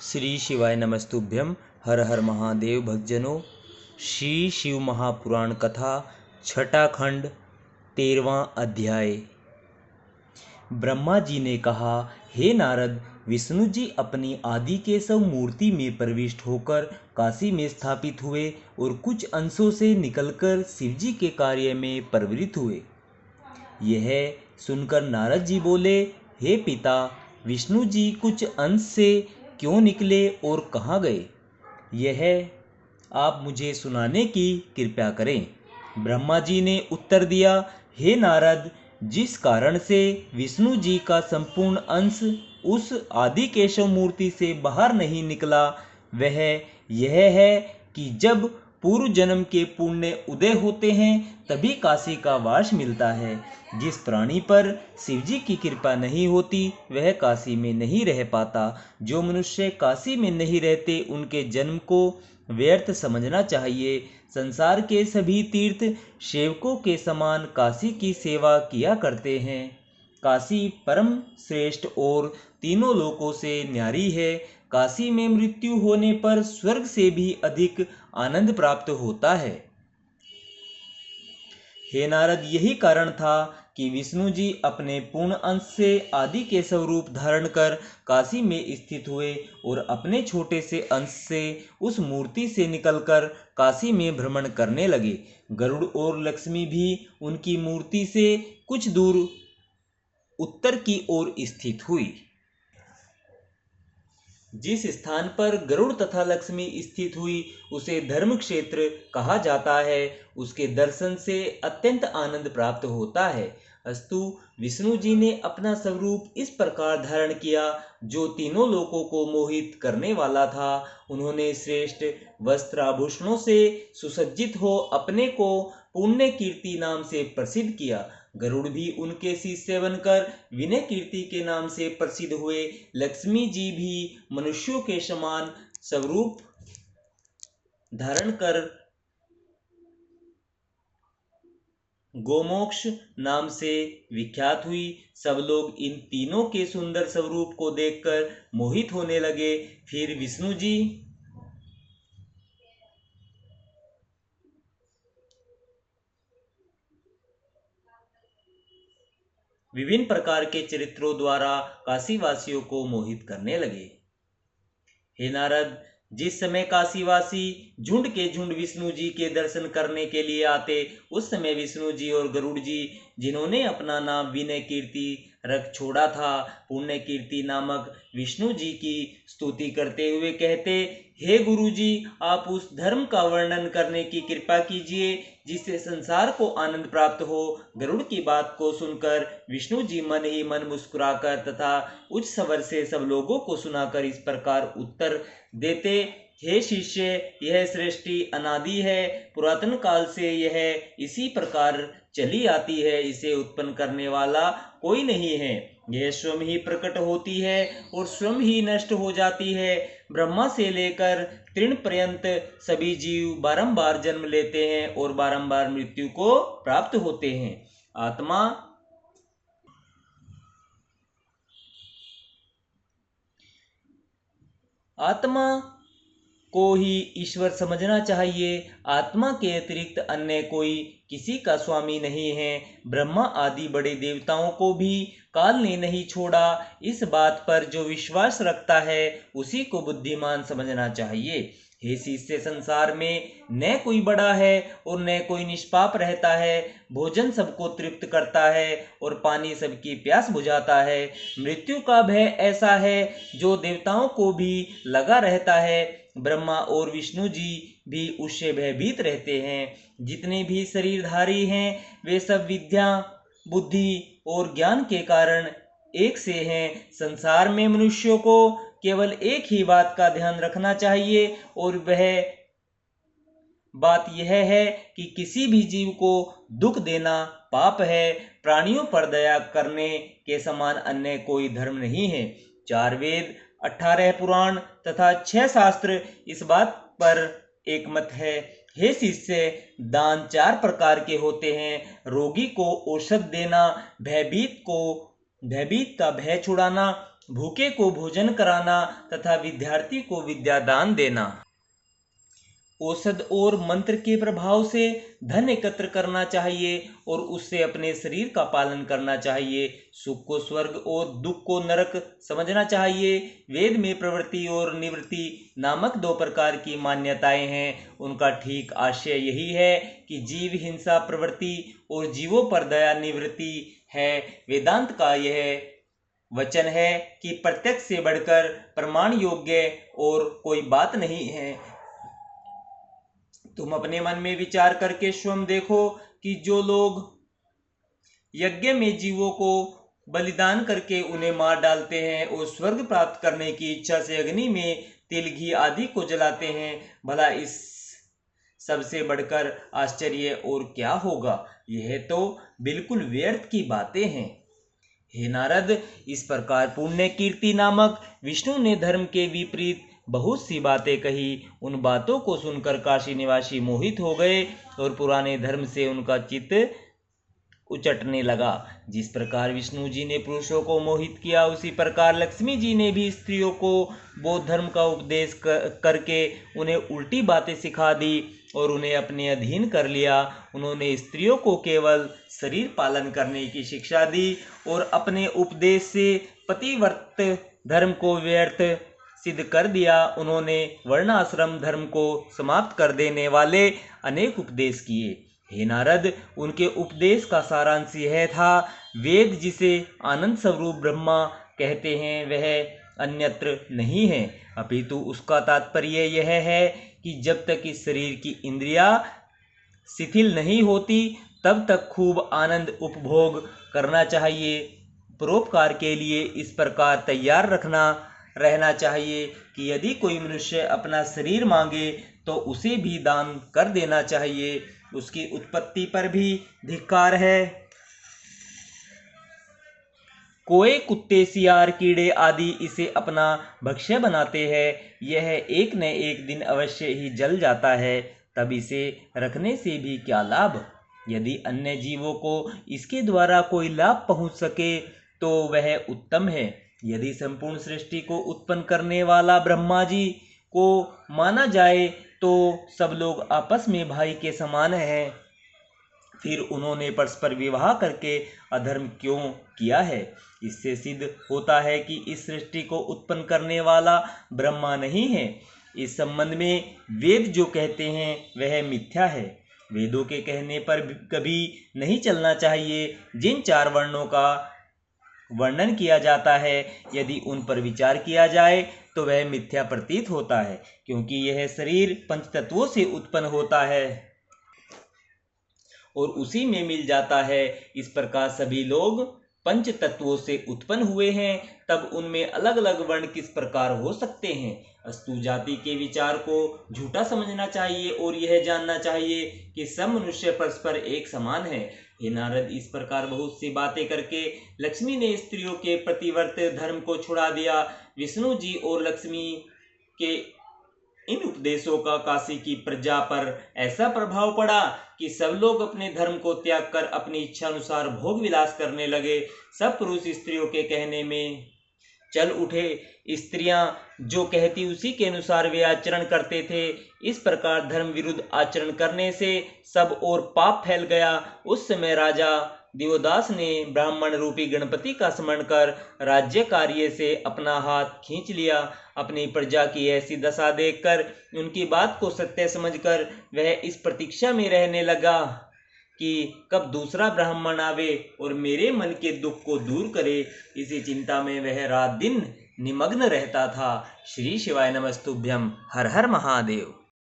श्री शिवाय नमस्तुभ्यम। हर हर महादेव भक्तजनों। श्री शिव महापुराण कथा छठा खंड 13वां अध्याय। ब्रह्मा जी ने कहा, हे नारद, विष्णु जी अपनी आदि केशव मूर्ति में प्रविष्ट होकर काशी में स्थापित हुए और कुछ अंशों से निकलकर शिवजी के कार्य में प्रवृत्त हुए। यह सुनकर नारद जी बोले, हे पिता, विष्णु जी कुछ अंश से क्यों निकले और कहाँ गए, यह आप मुझे सुनाने की कृपा करें। ब्रह्मा जी ने उत्तर दिया, हे नारद, जिस कारण से विष्णु जी का संपूर्ण अंश उस आदि केशव मूर्ति से बाहर नहीं निकला, वह यह है कि जब पूर्व जन्म के पुण्य उदय होते हैं तभी काशी का वास मिलता है। जिस प्राणी पर शिवजी की कृपा नहीं होती वह काशी में नहीं रह पाता। जो मनुष्य काशी में नहीं रहते उनके जन्म को व्यर्थ समझना चाहिए। संसार के सभी तीर्थ सेवकों के समान काशी की सेवा किया करते हैं। काशी परम श्रेष्ठ और तीनों लोकों से न्यारी है। काशी में मृत्यु होने पर स्वर्ग से भी अधिक आनंद प्राप्त होता है। हे नारद, यही कारण था कि विष्णु जी अपने पूर्ण अंश से आदि के स्वरूप धारण कर काशी में स्थित हुए और अपने छोटे से अंश से उस मूर्ति से निकलकर काशी में भ्रमण करने लगे। गरुड़ और लक्ष्मी भी उनकी मूर्ति से कुछ दूर उत्तर की ओर स्थित हुई। जिस स्थान पर गरुड़ तथा लक्ष्मी स्थित हुई उसे धर्म क्षेत्र कहा जाता है। उसके दर्शन से अत्यंत आनंद प्राप्त होता है। अस्तु, विष्णु जी ने अपना स्वरूप इस प्रकार धारण किया जो तीनों लोकों को मोहित करने वाला था। उन्होंने श्रेष्ठ वस्त्र आभूषणों से सुसज्जित हो अपने को पुण्य कीर्ति नाम से प्रसिद्ध किया। गरुड़ भी उनके शिष्य बनकर विनय कीर्ति के नाम से प्रसिद्ध हुए। लक्ष्मी जी भी मनुष्यों के समान स्वरूप धारण कर गोमोक्ष नाम से विख्यात हुई। सब लोग इन तीनों के सुंदर स्वरूप को देखकर मोहित होने लगे। फिर विष्णु जी विभिन्न प्रकार के चरित्रों द्वारा काशीवासियों को मोहित करने लगे। हे नारद, जिस समय काशीवासी झुंड के झुंड विष्णु जी के दर्शन करने के लिए आते, उस समय विष्णु जी और गरुड़ जी, जिन्होंने अपना नाम विनय कीर्ति रख छोड़ा था, पुण्य कीर्ति नामक विष्णु जी की स्तुति करते हुए कहते, हे गुरु जी, आप उस धर्म का वर्णन करने की कृपा कीजिए जिससे संसार को आनंद प्राप्त हो। गरुड़ की बात को सुनकर विष्णु जी मन ही मन मुस्कुराकर तथा उच्च स्वर से सब लोगों को सुनाकर इस प्रकार उत्तर देते, हे शिष्य, यह सृष्टि अनादि है। पुरातन काल से यह इसी प्रकार चली आती है। इसे उत्पन्न करने वाला कोई नहीं है। यह स्वयं ही प्रकट होती है और स्वयं ही नष्ट हो जाती है। ब्रह्मा से लेकर तृण पर्यंत सभी जीव बारंबार जन्म लेते हैं और बारंबार मृत्यु को प्राप्त होते हैं। आत्मा को ही ईश्वर समझना चाहिए। आत्मा के अतिरिक्त अन्य कोई किसी का स्वामी नहीं है। ब्रह्मा आदि बड़े देवताओं को भी काल ने नहीं छोड़ा। इस बात पर जो विश्वास रखता है उसी को बुद्धिमान समझना चाहिए। हे शिष्य, संसार में न कोई बड़ा है और न कोई निष्पाप रहता है। भोजन सबको तृप्त करता है और पानी सबकी प्यास बुझाता है। मृत्यु का भय ऐसा है जो देवताओं को भी लगा रहता है। ब्रह्मा और विष्णु जी भी उससे भयभीत रहते हैं। जितने भी शरीरधारी हैं वे सब विद्या, बुद्धि और ज्ञान के कारण एक से हैं। संसार में मनुष्यों को केवल एक ही बात का ध्यान रखना चाहिए और वह बात यह है कि किसी भी जीव को दुख देना पाप है। प्राणियों पर दया करने के समान अन्य कोई धर्म नहीं है। 4 वेद, 18 पुराण तथा 6 शास्त्र इस बात पर एक मत है। हे शिष्य, दान 4 प्रकार के होते हैं। रोगी को औषध देना, भयभीत का भय छुड़ाना, भूखे को भोजन कराना तथा विद्यार्थी को विद्यादान देना। औषध और मंत्र के प्रभाव से धन एकत्र करना चाहिए और उससे अपने शरीर का पालन करना चाहिए। सुख को स्वर्ग और दुख को नरक समझना चाहिए। वेद में प्रवृत्ति और निवृत्ति नामक दो प्रकार की मान्यताएं हैं। उनका ठीक आशय यही है कि जीव हिंसा प्रवृत्ति और जीवों पर दया निवृत्ति है। वेदांत का यह वचन है कि प्रत्यक्ष से बढ़कर प्रमाण योग्य और कोई बात नहीं है। तुम अपने मन में विचार करके स्वयं देखो कि जो लोग यज्ञ में जीवों को बलिदान करके उन्हें मार डालते हैं और स्वर्ग प्राप्त करने की इच्छा से अग्नि में तिल घी आदि को जलाते हैं, भला इस सबसे बढ़कर आश्चर्य और क्या होगा। यह तो बिल्कुल व्यर्थ की बातें हैं। हे नारद, इस प्रकार पुण्य कीर्ति नामक विष्णु ने धर्म के विपरीत बहुत सी बातें कही। उन बातों को सुनकर काशी निवासी मोहित हो गए और पुराने धर्म से उनका चित्त उचटने लगा। जिस प्रकार विष्णु जी ने पुरुषों को मोहित किया, उसी प्रकार लक्ष्मी जी ने भी स्त्रियों को बौद्ध धर्म का उपदेश करके उन्हें उल्टी बातें सिखा दी और उन्हें अपने अधीन कर लिया। उन्होंने स्त्रियों को केवल शरीर पालन करने की शिक्षा दी और अपने उपदेश से पतिव्रत धर्म को व्यर्थ सिद्ध कर दिया। उन्होंने वर्णाश्रम धर्म को समाप्त कर देने वाले अनेक उपदेश किए। हे नारद, उनके उपदेश का सारांश यह था, वेद जिसे आनंद स्वरूप ब्रह्मा कहते हैं वह अन्यत्र नहीं है, अपितु उसका तात्पर्य यह है कि जब तक इस शरीर की इंद्रियां शिथिल नहीं होती तब तक खूब आनंद उपभोग करना चाहिए। परोपकार के लिए इस प्रकार तैयार रहना चाहिए कि यदि कोई मनुष्य अपना शरीर मांगे तो उसे भी दान कर देना चाहिए। उसकी उत्पत्ति पर भी धिक्कार है। कोए, कुत्ते, सियार, कीड़े आदि इसे अपना भक्ष्य बनाते हैं। यह एक न एक दिन अवश्य ही जल जाता है, तब इसे रखने से भी क्या लाभ। यदि अन्य जीवों को इसके द्वारा कोई लाभ पहुंच सके तो वह उत्तम है। यदि संपूर्ण सृष्टि को उत्पन्न करने वाला ब्रह्मा जी को माना जाए तो सब लोग आपस में भाई के समान हैं, फिर उन्होंने परस्पर विवाह करके अधर्म क्यों किया है। इससे सिद्ध होता है कि इस सृष्टि को उत्पन्न करने वाला ब्रह्मा नहीं है। इस संबंध में वेद जो कहते हैं वह मिथ्या है। वेदों के कहने पर कभी नहीं चलना चाहिए। जिन चार वर्णों का वर्णन किया जाता है, यदि उन पर विचार किया जाए तो वह मिथ्या प्रतीत होता है, क्योंकि यह शरीर पंच तत्वों से उत्पन्न होता है और उसी में मिल जाता है। इस प्रकार सभी लोग पंच तत्वों से उत्पन्न हुए हैं, तब उनमें अलग अलग वर्ण किस प्रकार हो सकते हैं। अस्तु जाति के विचार को झूठा समझना चाहिए और यह जानना चाहिए कि सब मनुष्य परस्पर एक समान है। हे नारद, इस प्रकार बहुत सी बातें करके लक्ष्मी ने स्त्रियों के प्रतिवर्त धर्म को छुड़ा दिया। विष्णु जी और लक्ष्मी के इन उपदेशों का काशी की प्रजा पर ऐसा प्रभाव पड़ा कि सब लोग अपने धर्म को त्याग कर अपनी इच्छा अनुसार भोग विलास करने लगे। सब पुरुष स्त्रियों के कहने में चल उठे। स्त्रियां जो कहती उसी के अनुसार वे आचरण करते थे। इस प्रकार धर्म विरुद्ध आचरण करने से सब और पाप फैल गया। उस समय राजा दिवोदास ने ब्राह्मण रूपी गणपति का स्मरण कर राज्य कार्य से अपना हाथ खींच लिया। अपनी प्रजा की ऐसी दशा देखकर उनकी बात को सत्य समझकर वह इस प्रतीक्षा में रहने लगा कि कब दूसरा ब्राह्मण आवे और मेरे मन के दुख को दूर करे। इसी चिंता में वह रात दिन निमग्न रहता था। श्री शिवाय नमस्तुभ्यम। हर हर महादेव।